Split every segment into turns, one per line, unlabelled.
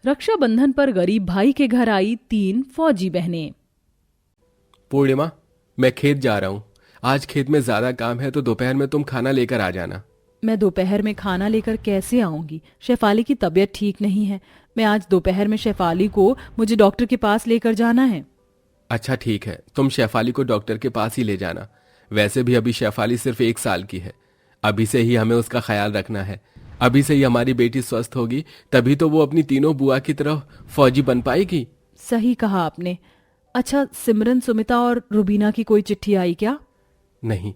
रक्षाबंधन पर गरीब भाई के घर आई 3 फौजी बहनें।
पूर्णिमा, मैं खेत जा रहा हूँ। आज खेत में ज्यादा काम है तो दोपहर में तुम खाना लेकर आ जाना।
मैं दोपहर में खाना लेकर कैसे आऊंगी? शेफाली की तबीयत ठीक नहीं है। मैं आज दोपहर में शेफाली को मुझे डॉक्टर के पास लेकर जाना है।
अच्छा ठीक है, तुम शेफाली को डॉक्टर के पास ही ले जाना। वैसे भी अभी शेफाली सिर्फ 1 साल की है। अभी से ही हमें उसका ख्याल रखना है। अभी से ही हमारी बेटी स्वस्थ होगी तभी तो वो अपनी तीनों बुआ की तरह फौजी बन पाएगी।
सही कहा आपने। अच्छा, सिमरन, सुमिता और रुबीना की कोई चिट्ठी आई क्या?
नहीं,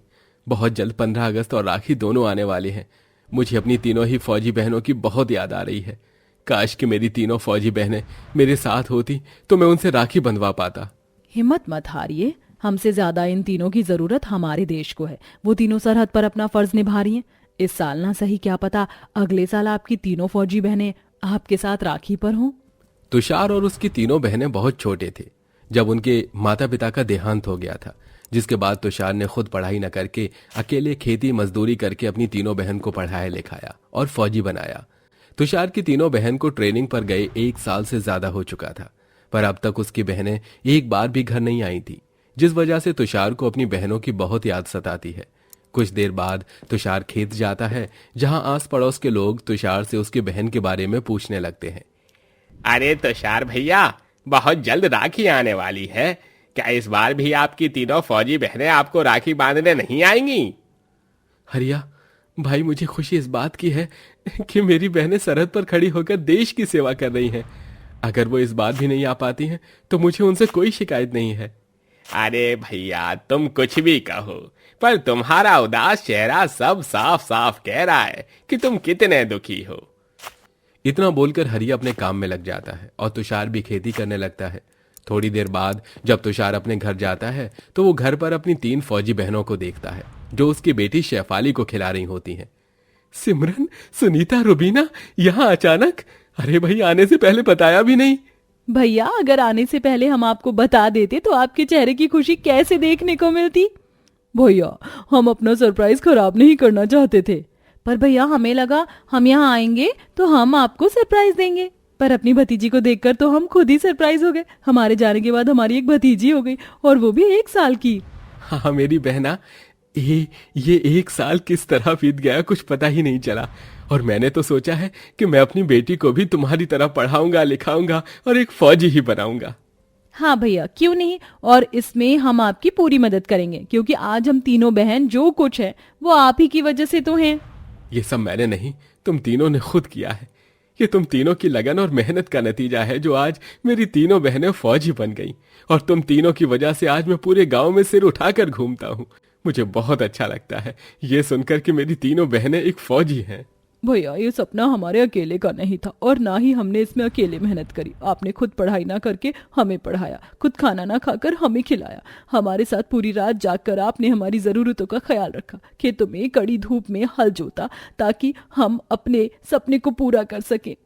बहुत जल्द 15 अगस्त और राखी दोनों आने वाले हैं। मुझे अपनी तीनों ही फौजी बहनों की बहुत याद आ रही है। काश कि मेरी तीनों फौजी बहनें मेरे साथ होती तो मैं उनसे राखी बंधवा पाता।
हिम्मत मत हारिए। हमसे ज्यादा इन तीनों की जरूरत हमारे देश को है। वो तीनों सरहद पर अपना फर्ज निभा रही हैं। इस साल ना सही, क्या पता अगले साल आपकी तीनों फौजी बहनें आपके साथ राखी पर हों।
तुषार और उसकी तीनों बहनें बहुत छोटे थे जब उनके माता पिता का देहांत हो गया था, जिसके बाद तुषार ने खुद पढ़ाई न करके अकेले खेती मजदूरी करके अपनी तीनों बहन को पढ़ाया लिखाया और फौजी बनाया। तुषार की तीनों बहन को ट्रेनिंग पर गए 1 साल से ज्यादा हो चुका था, पर अब तक उसकी बहनें एक बार भी घर नहीं आई थी, जिस वजह से तुषार को अपनी बहनों की बहुत याद सताती है। कुछ देर बाद तुषार खेत जाता है, जहां आस पड़ोस के लोग तुषार से उसकी बहन के बारे में पूछने लगते हैं।
अरे तुषार भैया, बहुत जल्द राखी आने वाली है। क्या इस बार भी आपकी तीनों फौजी बहनें आपको राखी बांधने नहीं आएंगी?
हरिया भाई, मुझे खुशी इस बात की है कि मेरी बहनें सरहद पर खड़ी होकर देश की सेवा कर रही हैं। अगर वो इस बार भी नहीं आ पाती हैं तो मुझे उनसे कोई शिकायत नहीं है।
अरे भैया, तुम कुछ भी कहो, पर तुम्हारा उदास चेहरा सब साफ साफ कह रहा है कि तुम कितने दुखी हो।
इतना बोलकर हरिया अपने काम में लग जाता है और तुषार भी खेती करने लगता है। थोड़ी देर बाद जब तुषार अपने घर जाता है तो वो घर पर अपनी 3 फौजी बहनों को देखता है जो उसकी बेटी शेफाली को खिला रही होती हैं। सिमरन, सुनीता, रुबीना, यहाँ अचानक? अरे भाई, आने से पहले बताया भी नहीं।
भैया, अगर आने से पहले हम आपको बता देते तो आपके चेहरे की खुशी कैसे देखने को मिलती? भैया, हम अपना सरप्राइज खराब नहीं करना चाहते थे, पर भैया हमें लगा हम यहाँ आएंगे तो हम आपको सरप्राइज देंगे। पर अपनी भतीजी को देखकर तो हम खुद ही सरप्राइज हो गए। हमारे जाने के बाद हमारी एक भतीजी हो गई, और वो भी 1 साल की।
हाँ मेरी बहना, ये 1 साल किस तरह बीत गया कुछ पता ही नहीं चला। और मैंने तो सोचा है कि मैं अपनी बेटी को भी तुम्हारी तरह पढ़ाऊंगा, लिखाऊंगा और एक फौजी ही बनाऊंगा।
हाँ भैया, क्यों नहीं। और इसमें हम आपकी पूरी मदद करेंगे, क्योंकि आज हम तीनों बहन जो कुछ है वो आप ही की वजह से तो हैं।
ये सब मैंने नहीं, तुम तीनों ने खुद किया है। ये तुम तीनों की लगन और मेहनत का नतीजा है जो आज मेरी तीनों बहनें फौजी बन गई। और तुम तीनों की वजह से आज मैं पूरे गांव में सिर उठाकर घूमता हूँ। मुझे बहुत अच्छा लगता है ये सुनकर कि मेरी तीनों बहनें एक फौजी हैं।
भैया, ये सपना हमारे अकेले का नहीं था, और ना ही हमने इसमें अकेले मेहनत करी। आपने खुद पढ़ाई ना करके हमें पढ़ाया, खुद खाना ना खाकर हमें खिलाया। हमारे साथ पूरी रात जागकर आपने हमारी जरूरतों का ख्याल रखा। खेतों में कड़ी धूप में हल जोता ताकि हम अपने सपने को पूरा कर सके।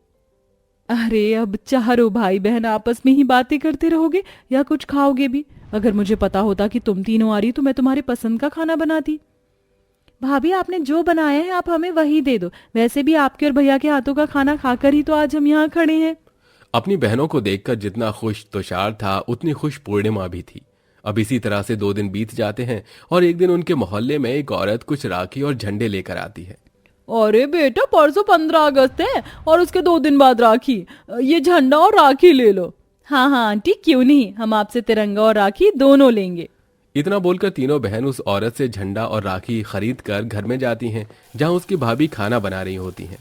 अरे अब चारों भाई बहन आपस में ही बातें करते रहोगे या कुछ खाओगे भी? अगर मुझे पता होता कि तुम तीनों आ रही तो मैं तुम्हारे पसंद का खाना बनाती। भाभी, आपने जो बनाया है आप हमें वही दे दो। वैसे भी आपके और भैया के हाथों का खाना खाकर ही तो आज हम यहाँ खड़े हैं।
अपनी बहनों को देखकर जितना खुश तुषार था उतनी खुश पूर्णिमा भी थी। अब इसी तरह से 2 दिन बीत जाते हैं और एक दिन उनके मोहल्ले में एक औरत कुछ राखी और झंडे लेकर आती है।
अरे बेटा, परसों 15 अगस्त है और उसके 2 दिन बाद राखी। ये झंडा और राखी ले लो। हाँ हाँ आंटी, क्यों नहीं, हम आपसे तिरंगा और राखी दोनों लेंगे।
इतना बोलकर तीनों बहन उस औरत से झंडा और राखी खरीद कर घर में जाती हैं, जहां उसकी भाभी खाना बना रही होती हैं।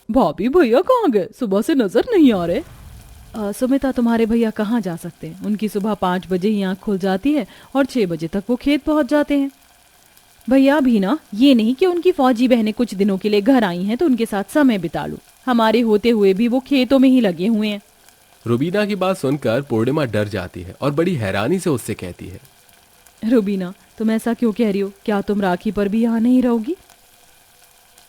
भाभी, भैया कहाँ गए? सुबह से नजर नहीं आ रहे। सुमिता, तुम्हारे भैया कहाँ जा सकते हैं? उनकी सुबह 5 बजे ही आँख खुल जाती है और 6 बजे तक वो खेत पहुँच जाते हैं। भैया भी ना, ये नहीं कि उनकी फौजी बहनें कुछ दिनों के लिए घर आई हैं तो उनके साथ समय बिता लो। हमारे होते हुए भी वो खेतों में ही लगे हुए हैं।
रुबीना की बात सुनकर पूर्णिमा डर जाती है और बड़ी हैरानी से उससे कहती है,
रुबीना, तुम ऐसा क्यों कह रही हो? क्या तुम राखी पर भी यहाँ नहीं रहोगी?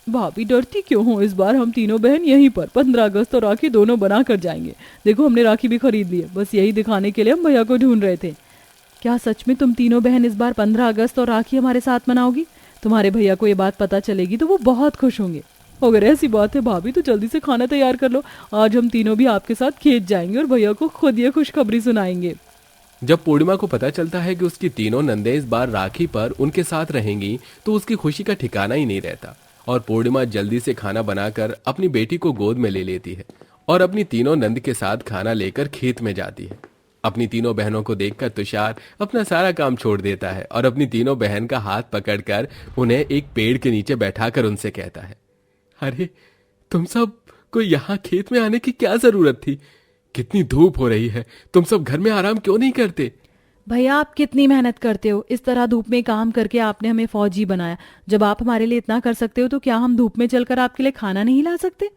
भाभी, डरती क्यों हो? इस बार हम तीनों बहन यहीं पर 15 अगस्त और राखी दोनों बना कर जाएंगे। देखो, हमने राखी भी खरीद ली है। बस यही दिखाने के लिए हम भैया को ढूंढ रहे थे। क्या सच में तुम तीनों बहन इस बार 15 अगस्त और राखी हमारे साथ मनाओगी? तुम्हारे भैया को ये बात पता चलेगी तो वो बहुत खुश होंगे। अगर ऐसी बात है भाभी तो जल्दी से खाना तैयार कर लो। आज हम तीनों भी आपके साथ खेत जाएंगे और भैया को खुद ये खुशखबरी सुनाएंगे।
जब पूर्णिमा को पता चलता है कि उसकी तीनों नंदें इस बार राखी पर उनके साथ रहेंगी तो उसकी खुशी का ठिकाना ही नहीं रहता और पूर्णिमा जल्दी से खाना बनाकर अपनी बेटी को गोद में ले लेती है और अपनी तीनों नंद के साथ खाना लेकर खेत में जाती है। अपनी तीनों बहनों को देखकर तुषार अपना सारा काम छोड़ देता है और अपनी तीनों बहन का हाथ पकड़कर उन्हें एक पेड़ के नीचे बैठाकर उनसे कहता है, अरे तुम सब को यहाँ खेत में आने की क्या जरूरत थी? कितनी धूप हो रही है, तुम सब घर में आराम क्यों नहीं करते?
भैया आप कितनी मेहनत करते हो, इस तरह धूप में काम करके आपने हमें फौजी बनाया। जब आप हमारे लिए इतना कर सकते हो तो क्या हम धूप में चलकर आपके लिए खाना नहीं ला सकते?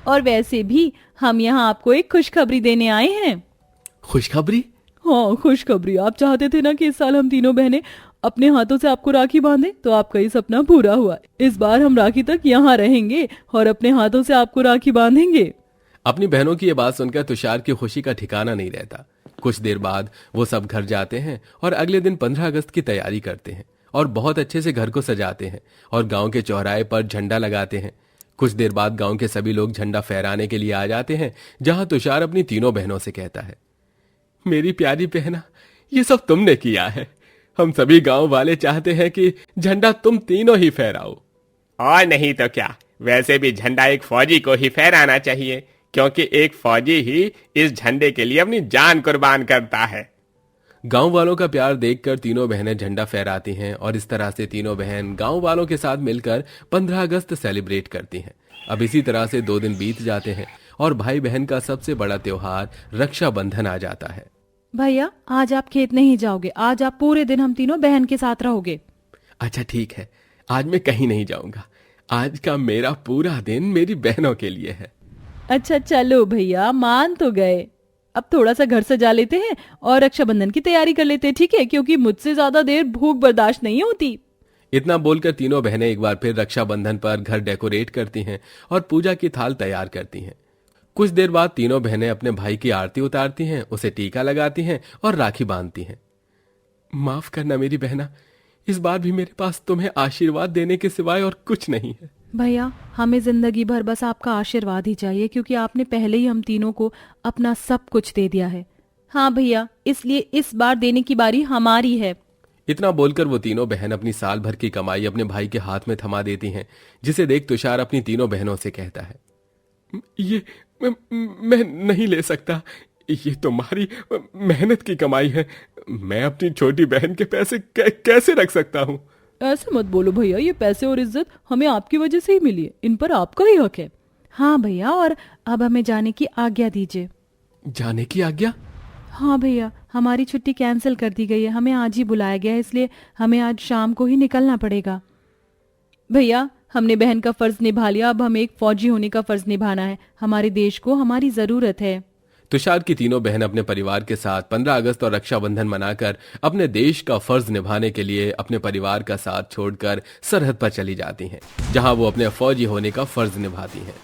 और वैसे भी हम यहाँ आपको एक खुशखबरी देने आए हैं।
खुशखबरी?
हाँ खुशखबरी। आप चाहते थे ना कि इस साल हम तीनों बहनें अपने हाथों से आपको राखी बांधे, तो आपका ये सपना पूरा हुआ। इस बार हम राखी तक यहाँ रहेंगे और अपने हाथों से आपको राखी बांधेंगे।
अपनी बहनों की ये बात सुनकर तुषार की खुशी का ठिकाना नहीं रहता। कुछ देर बाद वो सब घर जाते हैं और अगले दिन 15 अगस्त की तैयारी करते हैं और बहुत अच्छे से घर को सजाते हैं और गांव के चौराहे पर झंडा लगाते हैं। कुछ देर बाद गांव के सभी लोग झंडा फहराने के लिए आ जाते हैं, जहां तुषार अपनी तीनों बहनों से कहता है, मेरी प्यारी बहना, ये सब तुमने किया है। हम सभी गांव वाले चाहते हैं कि झंडा तुम तीनों ही फहराओ।
और नहीं तो क्या, वैसे भी झंडा एक फौजी को ही फहराना चाहिए, क्योंकि एक फौजी ही इस झंडे के लिए अपनी जान कुर्बान करता है।
गांव वालों का प्यार देखकर तीनों बहनें झंडा फहराती हैं और इस तरह से तीनों बहन गांव वालों के साथ मिलकर 15 अगस्त सेलिब्रेट करती हैं। अब इसी तरह से 2 दिन बीत जाते हैं और भाई बहन का सबसे बड़ा त्योहार रक्षाबंधन आ जाता है।
भैया आज आप खेत नहीं जाओगे, आज आप पूरे दिन हम तीनों बहन के साथ रहोगे।
अच्छा ठीक है, आज मैं कहीं नहीं जाऊंगा। आज का मेरा पूरा दिन मेरी बहनों के लिए है।
अच्छा चलो भैया, मान तो गए। अब थोड़ा सा घर सजा लेते हैं और रक्षाबंधन की तैयारी कर लेते हैं, ठीक है? क्योंकि मुझसे ज्यादा देर भूख बर्दाश्त नहीं होती।
इतना बोलकर तीनों बहनें एक बार फिर रक्षाबंधन पर घर डेकोरेट करती हैं और पूजा की थाल तैयार करती हैं। कुछ देर बाद तीनों बहनें अपने भाई की आरती उतारती हैं, उसे टीका लगाती हैं और राखी बांधती हैं। माफ करना मेरी बहना, इस बार भी मेरे पास तुम्हें आशीर्वाद देने के सिवाय और कुछ नहीं है।
भैया हमें जिंदगी भर बस आपका आशीर्वाद ही चाहिए, क्योंकि आपने पहले ही हम तीनों को अपना सब कुछ दे दिया है। हाँ भैया, इसलिए इस बार देने की बारी हमारी है।
इतना बोलकर वो तीनों बहन अपनी साल भर की कमाई अपने भाई के हाथ में थमा देती हैं, जिसे देख तुषार अपनी तीनों बहनों से कहता है, ये मैं नहीं ले सकता, ये तुम्हारी मेहनत की कमाई है। मैं अपनी छोटी बहन के पैसे कैसे रख सकता हूँ?
ऐसे मत बोलो भैया, ये पैसे और इज्जत हमें आपकी वजह से ही मिली है, इन पर आपका ही हक है। हाँ भैया, और अब हमें जाने की आज्ञा दीजिए।
जाने की आज्ञा?
हाँ भैया, हमारी छुट्टी कैंसिल कर दी गई है, हमें आज ही बुलाया गया है, इसलिए हमें आज शाम को ही निकलना पड़ेगा। भैया हमने बहन का फर्ज निभा लिया, अब हमें एक फौजी होने का फर्ज निभाना है। हमारे देश को हमारी जरूरत है।
तुषार की तीनों बहन अपने परिवार के साथ 15 अगस्त और रक्षाबंधन मनाकर अपने देश का फर्ज निभाने के लिए अपने परिवार का साथ छोड़कर सरहद पर चली जाती हैं, जहां वो अपने फौजी होने का फर्ज निभाती हैं।